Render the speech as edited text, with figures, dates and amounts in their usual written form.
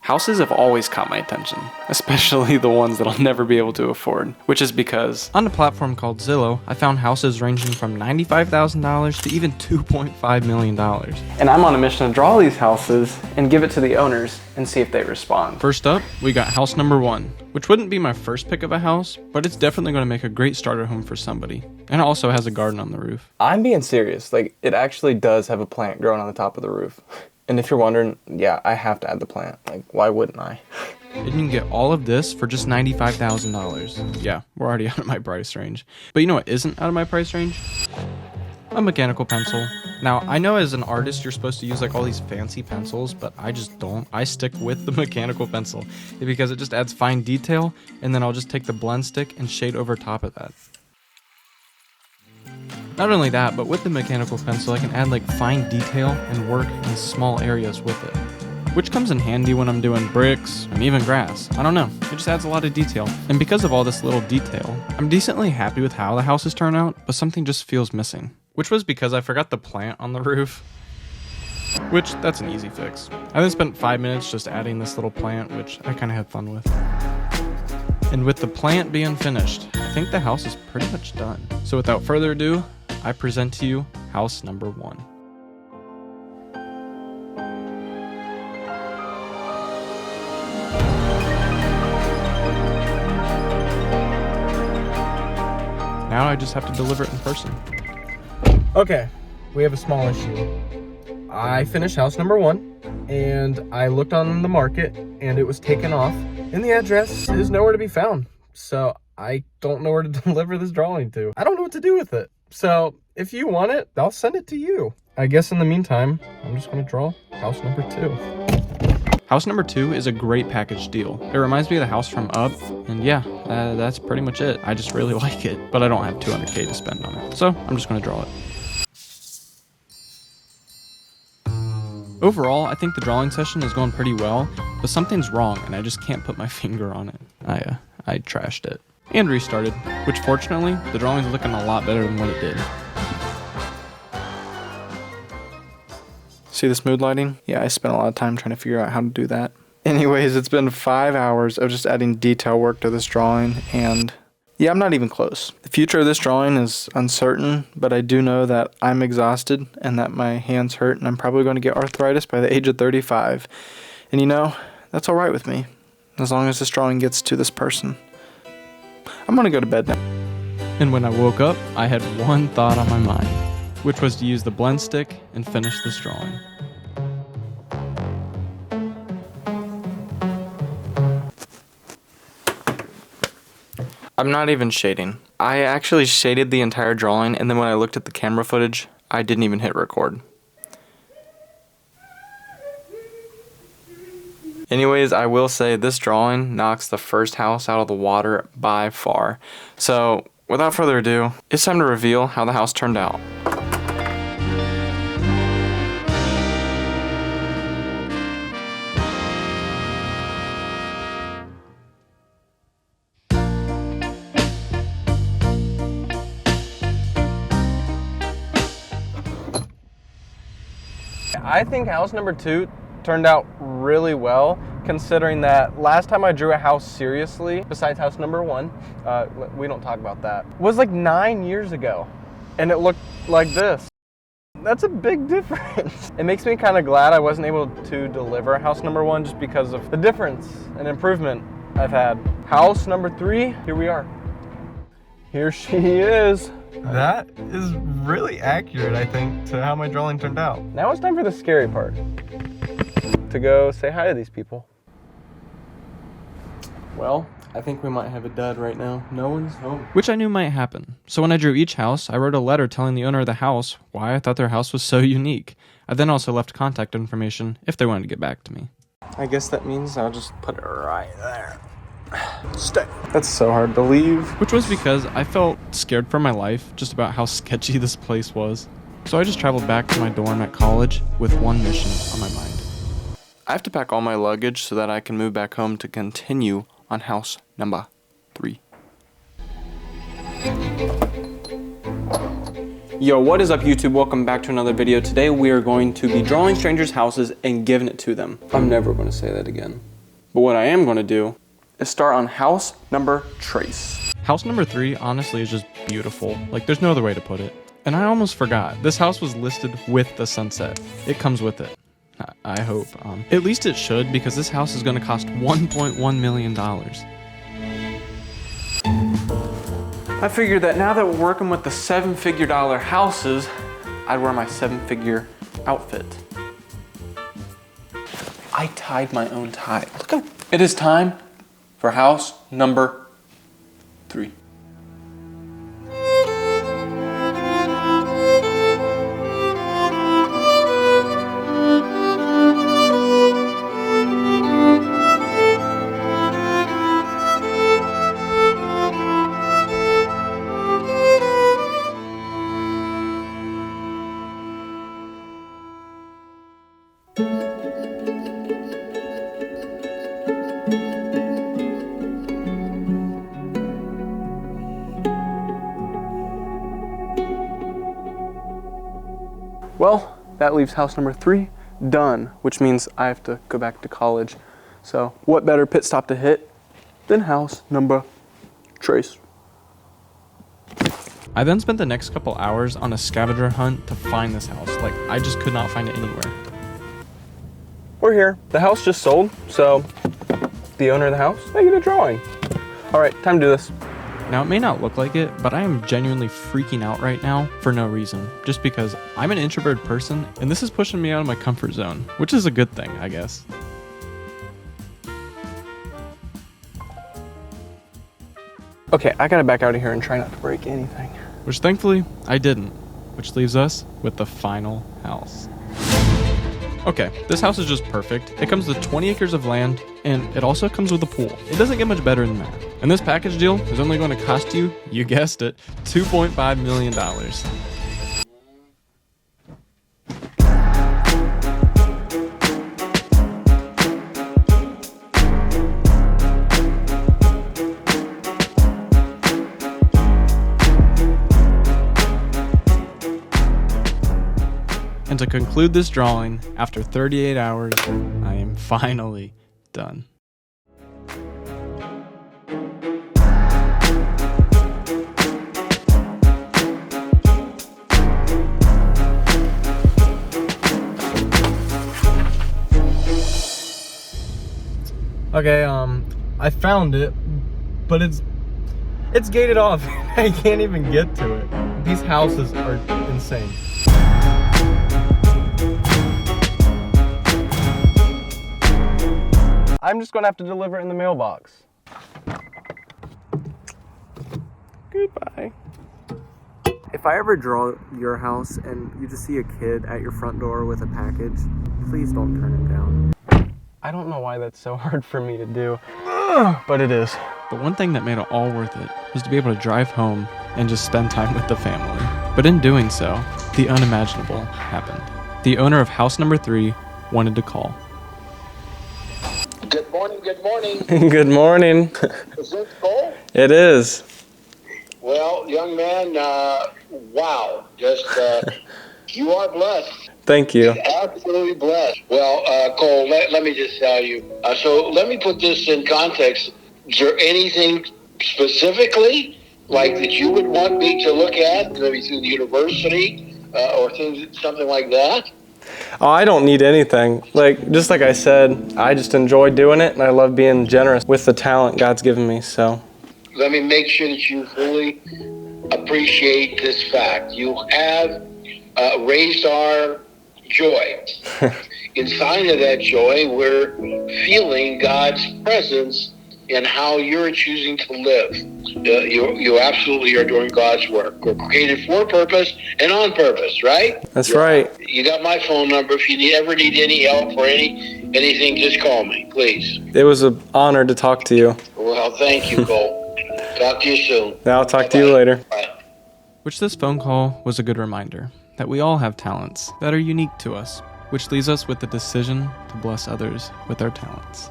Houses have always caught my attention, especially the ones that I'll never be able to afford, which is because on a platform called Zillow, I found houses ranging from $95,000 to even $2.5 million. And I'm on a mission to draw these houses and give it to the owners and see if they respond. First up, we got house number 1, which wouldn't be my first pick of a house, but it's definitely going to make a great starter home for somebody. And it also has a garden on the roof. I'm being serious, like it actually does have a plant growing on the top of the roof. And if you're wondering, yeah, I have to add the plant. Like, why wouldn't I? And you can get all of this for just $95,000. Yeah, we're already out of my price range. But you know what isn't out of my price range? A mechanical pencil. Now, I know as an artist, you're supposed to use like all these fancy pencils, but I just don't. I stick with the mechanical pencil because it just adds fine detail, and then I'll just take the blend stick and shade over top of that. Not only that, but with the mechanical pencil, I can add like fine detail and work in small areas with it, which comes in handy when I'm doing bricks and even grass. I don't know, it just adds a lot of detail. And because of all this little detail, I'm decently happy with how the house has turned out, but something just feels missing, which was because I forgot the plant on the roof, which that's an easy fix. I then spent 5 minutes just adding this little plant, which I kind of had fun with. And with the plant being finished, I think the house is pretty much done. So without further ado, I present to you house number 1. Now I just have to deliver it in person. Okay, we have a small issue. I finished house number 1 and I looked on the market and it was taken off and the address is nowhere to be found. So I don't know where to deliver this drawing to. I don't know what to do with it. So if you want it, I'll send it to you. I guess in the meantime, I'm just gonna draw house number 2. House number 2 is a great package deal. It reminds me of the house from Up, and yeah, that's pretty much it. I just really like it, but I don't have $200K to spend on it. So I'm just gonna draw it. Overall, I think the drawing session is going pretty well, but something's wrong and I just can't put my finger on it. I trashed it and restarted, which fortunately, the drawing's looking a lot better than what it did. See the smooth lighting? Yeah, I spent a lot of time trying to figure out how to do that. Anyways, it's been 5 hours of just adding detail work to this drawing, and yeah, I'm not even close. The future of this drawing is uncertain, but I do know that I'm exhausted and that my hands hurt, and I'm probably going to get arthritis by the age of 35. And you know, that's all right with me, as long as this drawing gets to this person. I'm gonna go to bed now. And when I woke up, I had one thought on my mind, which was to use the blend stick and finish this drawing. I'm not even shading. I actually shaded the entire drawing, and then when I looked at the camera footage, I didn't even hit record. Anyways, I will say this drawing knocks the first house out of the water by far. So, without further ado, it's time to reveal how the house turned out. I think house number 2 turned out really well, considering that last time I drew a house seriously, besides house number 1, we don't talk about that, was like 9 years ago, and it looked like this. That's a big difference. It makes me kind of glad I wasn't able to deliver house number 1 just because of the difference and improvement I've had. House number 3, here we are. Here she is. That is really accurate, I think, to how my drawing turned out. Now it's time for the scary part. To go say hi to these people. Well, I think we might have a dud right now. No one's home. Which I knew might happen. So when I drew each house, I wrote a letter telling the owner of the house why I thought their house was so unique. I then also left contact information if they wanted to get back to me. I guess that means I'll just put it right there. Stay. That's so hard to leave. Which was because I felt scared for my life just about how sketchy this place was. So I just traveled back to my dorm at college with one mission on my mind. I have to pack all my luggage so that I can move back home to continue on house number 3. Yo, what is up YouTube? Welcome back to another video. Today we are going to be drawing strangers' houses and giving it to them. I'm never going to say that again. But what I am going to do is start on house number trace. House number 3 honestly is just beautiful. Like, there's no other way to put it. And I almost forgot, this house was listed with the sunset. It comes with it. I hope. At least it should, because this house is going to cost $1.1 million. I figured that now that we're working with the $7-figure houses, I'd wear my 7-figure outfit. I tied my own tie. Look up. It is time for house number 3. Well, that leaves house number 3 done, which means I have to go back to college. So what better pit stop to hit than house number trace? I then spent the next couple hours on a scavenger hunt to find this house. Like, I just could not find it anywhere. We're here. The house just sold, so the owner of the house, I get a drawing. All right, time to do this. Now, it may not look like it, but I am genuinely freaking out right now for no reason. Just because I'm an introverted person, and this is pushing me out of my comfort zone, which is a good thing, I guess. Okay, I gotta back out of here and try not to break anything. Which thankfully, I didn't. Which leaves us with the final house. Okay, this house is just perfect. It comes with 20 acres of land, and it also comes with a pool. It doesn't get much better than that. And this package deal is only going to cost you guessed it, $2.5 million. And to conclude this drawing, after 38 hours, I am finally done. Okay, I found it, but it's gated off. I can't even get to it. These houses are insane. I'm just gonna have to deliver it in the mailbox. Goodbye. If I ever draw your house and you just see a kid at your front door with a package, please don't turn him down. I don't know why that's so hard for me to do, but it is. But one thing that made it all worth it was to be able to drive home and just spend time with the family. But in doing so, the unimaginable happened. The owner of house number 3 wanted to call. Good morning, good morning. Good morning. Is this Cole? It is. Well, young man, wow. Just, you are blessed. Thank you. Absolutely blessed. Well, Cole, let me just tell you. So let me put this in context. Is there anything specifically, like, that you would want me to look at, maybe through the university or things, something like that? Oh, I don't need anything. Just like I said, I just enjoy doing it, and I love being generous with the talent God's given me, so. Let me make sure that you fully appreciate this fact. You have raised our joy. In sign of that joy, we're feeling God's presence in how you're choosing to live. You absolutely are doing God's work. We're created for purpose and on purpose, right? That's right. You got my phone number. If you ever need any help or anything, just call me, please. It was an honor to talk to you. Well, thank you, Cole. Talk to you soon. I'll talk to you later. Bye. Which this phone call was a good reminder that we all have talents that are unique to us, which leaves us with the decision to bless others with our talents.